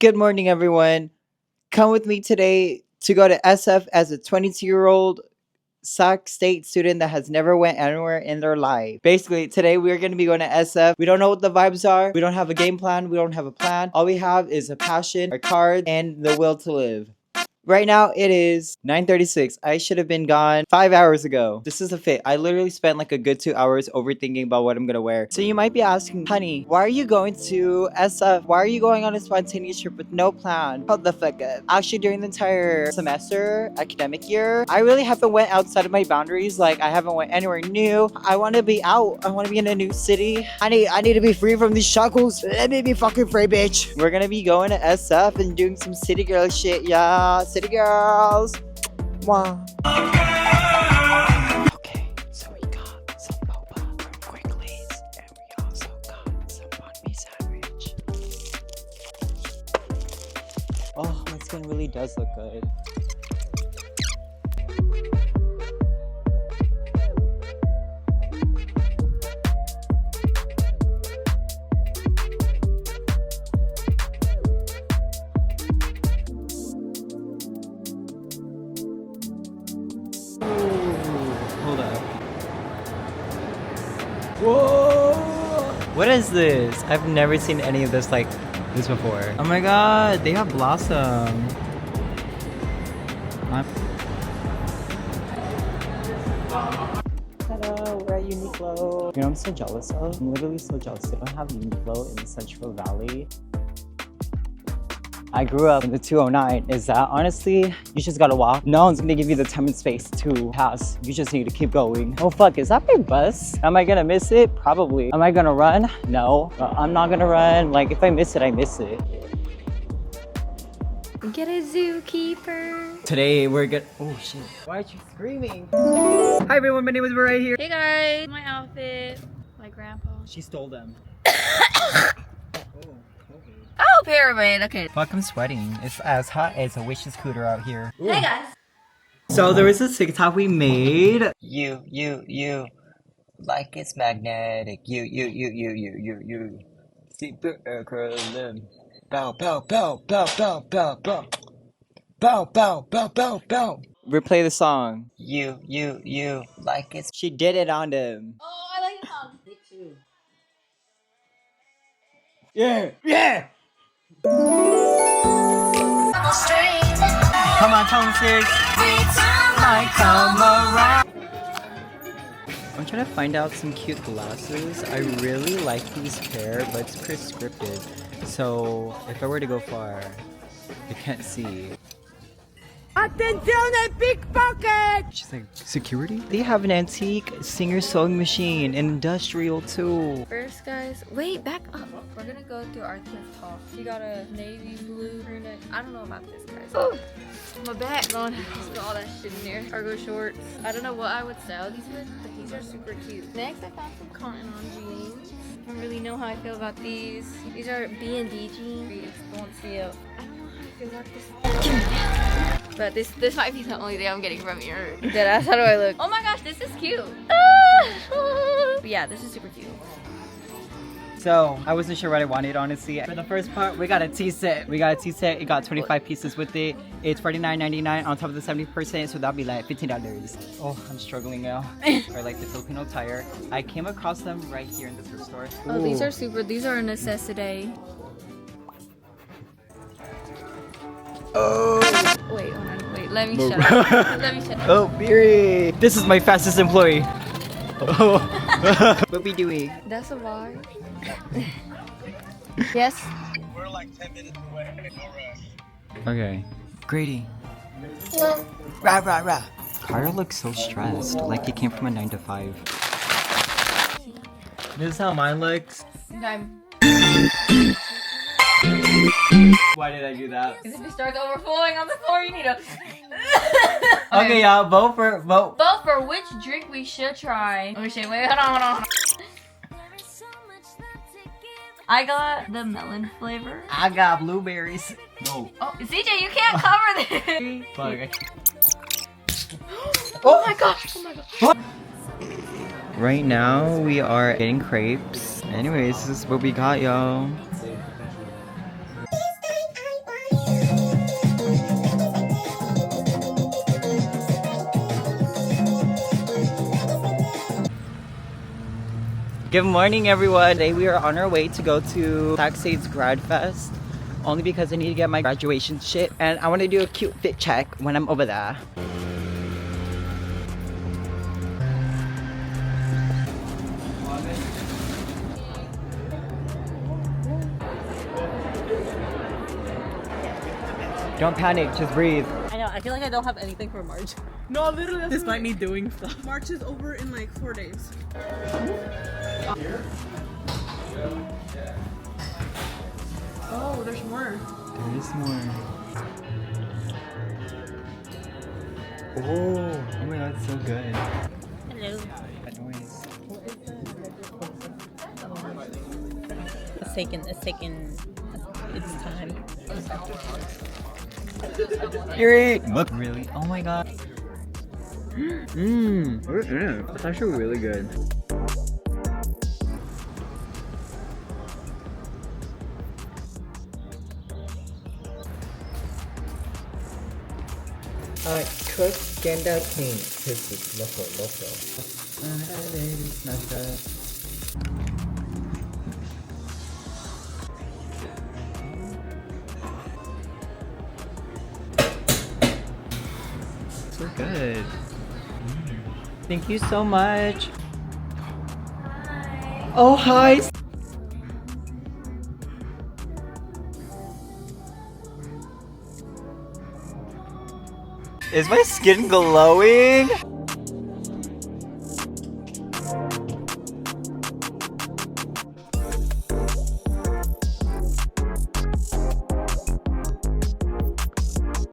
Good morning, everyone. Come with me today to go to SF as a 22-year-old Sac State student that has never went anywhere in their life. Basically, today we're going to be going to SF. We don't know what the vibes are. We don't have a game plan. We don't have a plan. All we have is a passion, our cards, and the will to live. Right now it is 9:36. I should have been gone 5 hours ago. This is a fit. I literally spent like a good 2 hours overthinking about what I'm gonna wear. So you might be asking, honey, why are you going to SF? Why are you going on a spontaneous trip with no plan? Hold the fuck up. Actually, during the entire semester, academic year, I really haven't went outside of my boundaries. Like I haven't went anywhere new. I want to be out. I want to be in a new city. I need to be free from these shackles. Let me be fucking free, bitch. We're gonna be going to SF and doing some city girl shit, yeah. City girls. Wow. Okay, so we got some boba from Quickly's, and we also got some bun me sandwich. Oh, my skin really does look good. Hold up. Whoa! What is this? I've never seen any of this like this before. Oh my god, they have Blossom. Hello, we're at Uniqlo. You know, I'm so jealous of. I'm literally so jealous. They don't have Uniqlo in the Central Valley. I grew up in the 209. Is that honestly, you just gotta walk. No one's gonna give you the time and space to pass. You just need to keep going. Oh fuck, is that my bus? Am I gonna miss it? Probably. Am I gonna run? No. I'm not gonna run. Like if I miss it, I miss it. Get a zookeeper. Today we're gonna. Oh shit. Why aren't you screaming? Hi everyone, my name is right here. Hey guys, my outfit. My grandpa. She stole them. Oh, pyramid. Okay. Fuck, I'm sweating. It's as hot as a witch's cooter out here. Ooh. Hey guys. So there was a TikTok we made. You. Like it's magnetic. You. Super acronym. Bow. Replay the song. You. Like it's. She did it on them. Oh, I like the song. Me too. Yeah. Come on, tone 6. I come around. I'm trying to find out some cute glasses. I really like these pair, but it's prescriptive. So if I were to go far, you can't see. Attenzione, pickpocket! She's like, security? They have an antique Singer sewing machine, an industrial too. First, guys, wait, back up. We're gonna go through our thrift haul. She got a navy blue turtleneck. I don't know about this, guys. Oh, my back going. Just got all that shit in there. Cargo shorts. I don't know what I would sell these with, but these are super cute. Next, I found some cotton on jeans. I don't really know how I feel about these. These are B&D jeans. Don't feel. I don't know how I feel about this. But this might be the only thing I'm getting from here. Deadass, how do I look? Oh my gosh, this is cute. But yeah, this is super cute. So I wasn't sure what I wanted, honestly. For the first part, we got a tea set. It got 25 pieces with it. It's $49.99 on top of the 70%, so that'll be like $15. Oh, I'm struggling now. I like the Filipino tire. I came across them right here in the thrift store. Oh, these are super. These are a necessity. Oh. Wait, hold on. Wait, let me shut up. Let me shut up. Oh, Beery. This is my fastest employee. Oh. What we doing? That's a vibe. Yes. We're like 10 minutes away. No rush. Okay. Grady. Rah. Kara looks so stressed, like he came from a 9 to 5. This is how mine looks. Okay. Why did I do that? Because if it starts overflowing on the floor, you need to. Okay, y'all, vote for. Vote for which drink we should try. Let me see. Wait, hold on. I got the melon flavor. I got blueberries. No. Oh, CJ, you can't cover this. Fuck. Oh my gosh. What? Right now, we are getting crepes. Anyways, this is what we got, y'all. Good morning, everyone. Today we are on our way to go to Sac State's Grad Fest. Only because I need to get my graduation shit and I want to do a cute fit check when I'm over there. Don't panic, just breathe. I know, I feel like I don't have anything for March. No, literally, that's Despite me doing stuff. March is over in like 4 days. Oh, there's more. There is more. Oh my god, it's so good. Hello. That noise. It's taken its time. Yuri! Look, really? Oh my god. Mmm. It's actually really good. Cook Ganda King. This is loco. So good. Thank you so much. Hi. Oh, hi. Is my skin glowing?